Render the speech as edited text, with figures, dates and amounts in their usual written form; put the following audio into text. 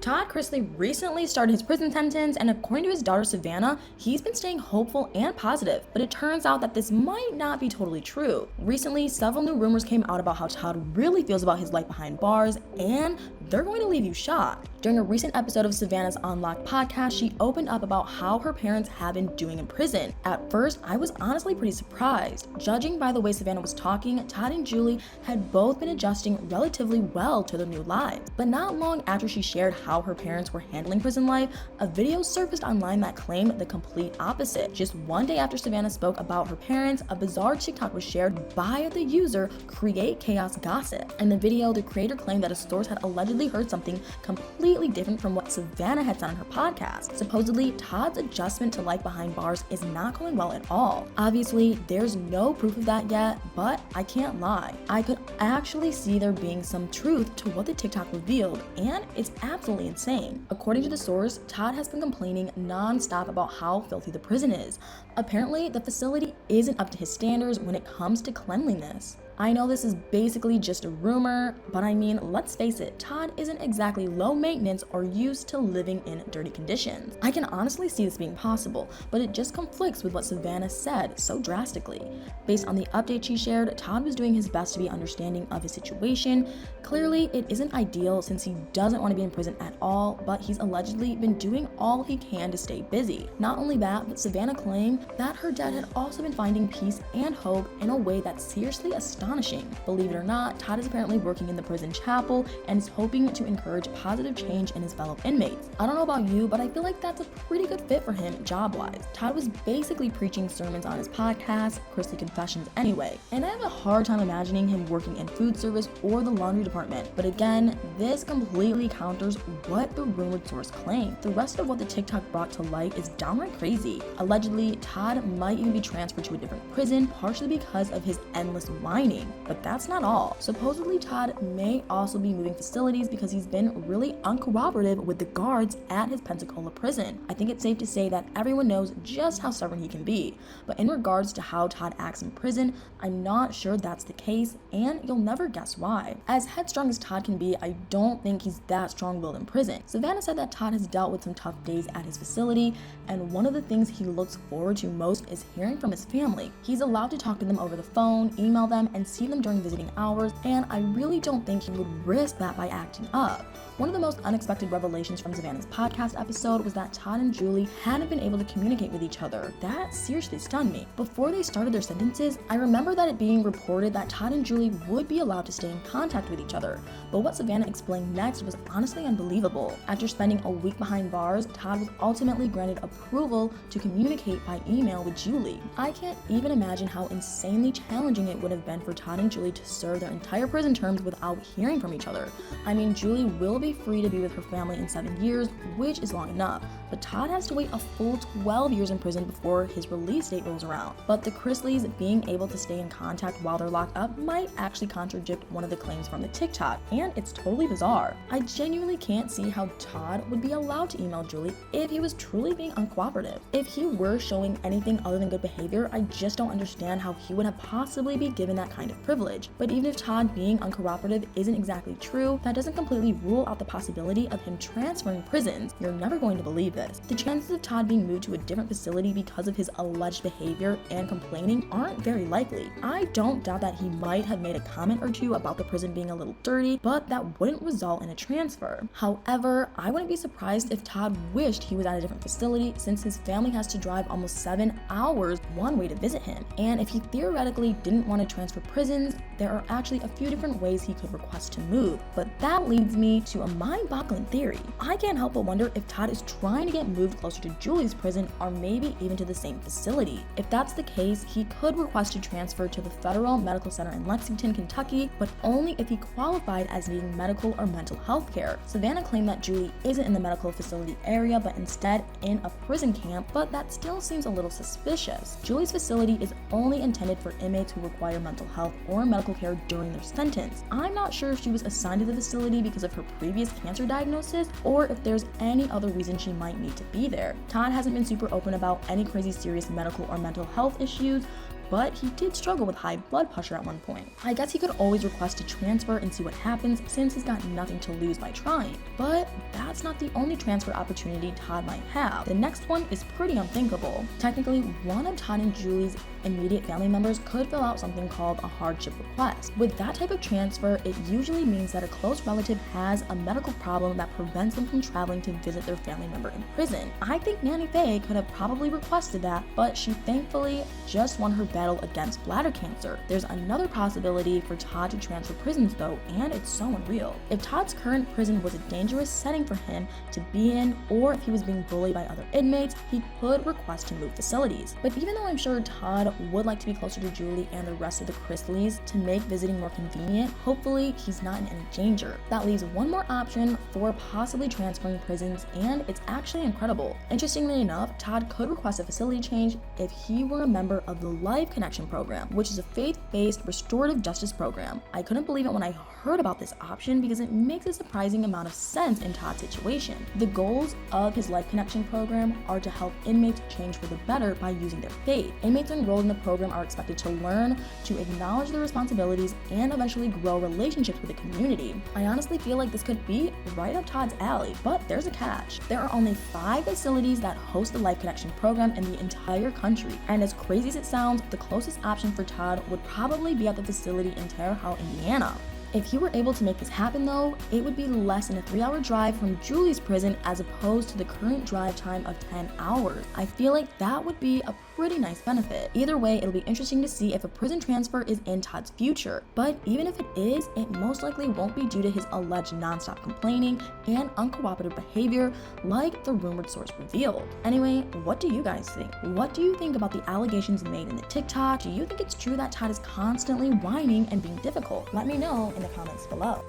Todd Chrisley recently started his prison sentence, and according to his daughter Savannah, he's been staying hopeful and positive, but it turns out that this might not be totally true. Recently, several new rumors came out about how Todd really feels about his life behind bars, and they're going to leave you shocked. During a recent episode of Savannah's Unlocked podcast, she opened up about how her parents have been doing in prison. At first, I was honestly pretty surprised. Judging by the way Savannah was talking, Todd and Julie had both been adjusting relatively well to their new lives. But not long after she shared how her parents were handling prison life, a video surfaced online that claimed the complete opposite. Just one day after Savannah spoke about her parents, a bizarre TikTok was shared by the user Create Chaos Gossip. In the video, the creator claimed that a source had allegedly heard something completely different from what Savannah had said on her podcast. Supposedly, Todd's adjustment to life behind bars is not going well at all. Obviously, there's no proof of that yet, but I can't lie. I could actually see there being some truth to what the TikTok revealed, and it's absolutely insane. According to the source, Todd has been complaining non-stop about how filthy the prison is. Apparently, the facility isn't up to his standards when it comes to cleanliness. I know this is basically just a rumor, but I mean, let's face it, Todd isn't exactly low maintenance or used to living in dirty conditions. I can honestly see this being possible, but it just conflicts with what Savannah said so drastically. Based on the update she shared, Todd was doing his best to be understanding of his situation. Clearly, it isn't ideal since he doesn't want to be in prison at all, but he's allegedly been doing all he can to stay busy. Not only that, but Savannah claimed that her dad had also been finding peace and hope in a way that's seriously astonishing. Believe it or not, Todd is apparently working in the prison chapel and is hoping to encourage positive change in his fellow inmates. I don't know about you, but I feel like that's a pretty good fit for him job-wise. Todd was basically preaching sermons on his podcast, Chrisley Confessions anyway, and I have a hard time imagining him working in food service or the laundry department. But again, this completely counters what the rumored source claimed. The rest of what the TikTok brought to light is downright crazy. Allegedly, Todd might even be transferred to a different prison, partially because of his endless whining. But that's not all. Supposedly, Todd may also be moving facilities because he's been really uncooperative with the guards at his Pensacola prison. I think it's safe to say that everyone knows just how stubborn he can be. But in regards to how Todd acts in prison, I'm not sure that's the case, and you'll never guess why. As headstrong as Todd can be, I don't think he's that strong-willed in prison. Savannah said that Todd has dealt with some tough days at his facility, and one of the things he looks forward to most is hearing from his family. He's allowed to talk to them over the phone, email them, and see them during visiting hours, and I really don't think he would risk that by acting up. One of the most unexpected revelations from Savannah's podcast episode was that Todd and Julie hadn't been able to communicate with each other. That seriously stunned me. Before they started their sentences, I remember that it being reported that Todd and Julie would be allowed to stay in contact with each other, but what Savannah explained next was honestly unbelievable. After spending a week behind bars, Todd was ultimately granted approval to communicate by email with Julie. I can't even imagine how insanely challenging it would have been for Todd and Julie to serve their entire prison terms without hearing from each other. I mean, Julie will be free to be with her family in 7 years, which is long enough, but Todd has to wait a full 12 years in prison before his release date rolls around. But the Chrisleys being able to stay in contact while they're locked up might actually contradict one of the claims from the TikTok, and it's totally bizarre. I genuinely can't see how Todd would be allowed to email Julie if he was truly being uncooperative. If he were showing anything other than good behavior, I just don't understand how he would have possibly be given that kind of privilege. But even if Todd being uncooperative isn't exactly true, that doesn't completely rule out the possibility of him transferring prisons. You're never going to believe this. The chances of Todd being moved to a different facility because of his alleged behavior and complaining aren't very likely. I don't doubt that he might have made a comment or two about the prison being a little dirty, but that wouldn't result in a transfer. However, I wouldn't be surprised if Todd wished he was at a different facility since his family has to drive almost 7 hours one way to visit him. And if he theoretically didn't want to transfer prisons, there are actually a few different ways he could request to move. But that leads me to a mind-boggling theory. I can't help but wonder if Todd is trying to get moved closer to Julie's prison or maybe even to the same facility. If that's the case, he could request to transfer to the Federal Medical Center in Lexington, Kentucky, but only if he qualified as needing medical or mental health care. Savannah claimed that Julie isn't in the medical facility area, but instead in a prison camp, but that still seems a little suspicious. Julie's facility is only intended for inmates who require mental health or medical care during their sentence. I'm not sure if she was assigned to the facility because of her previous cancer diagnosis or if there's any other reason she might need to be there. Todd hasn't been super open about any crazy serious medical or mental health issues, but he did struggle with high blood pressure at one point. I guess he could always request to transfer and see what happens since he's got nothing to lose by trying. But that's not the only transfer opportunity Todd might have. The next one is pretty unthinkable. Technically, one of Todd and Julie's immediate family members could fill out something called a hardship request. With that type of transfer, it usually means that a close relative has a medical problem that prevents them from traveling to visit their family member in prison. I think Nanny Faye could have probably requested that, but she thankfully just won her battle against bladder cancer. There's another possibility for Todd to transfer prisons though, and it's so unreal. If Todd's current prison was a dangerous setting for him to be in, or if he was being bullied by other inmates, he could request to move facilities. But even though I'm sure Todd would like to be closer to Julie and the rest of the Chrisleys to make visiting more convenient, hopefully he's not in any danger. That leaves one more option for possibly transferring prisons, and it's actually incredible. Interestingly enough, Todd could request a facility change if he were a member of the Life Connection program, which is a faith-based restorative justice program. I couldn't believe it when I heard about this option because it makes a surprising amount of sense in Todd's situation. The goals of his Life Connection program are to help inmates change for the better by using their faith. Inmates enrolled in the program are expected to learn to acknowledge their responsibilities and eventually grow relationships with the community. I honestly feel like this could be right up Todd's alley, but there's a catch. There are only 5 facilities that host the Life Connection program in the entire country, and as crazy as it sounds, the closest option for Todd would probably be at the facility in Terre Haute, Indiana. If he were able to make this happen though, it would be less than a 3-hour drive from Julie's prison as opposed to the current drive time of 10 hours. I feel like that would be a pretty nice benefit. Either way, it'll be interesting to see if a prison transfer is in Todd's future, but even if it is, it most likely won't be due to his alleged nonstop complaining and uncooperative behavior like the rumored source revealed. Anyway, what do you guys think? What do you think about the allegations made in the TikTok? Do you think it's true that Todd is constantly whining and being difficult? Let me know in the comments below.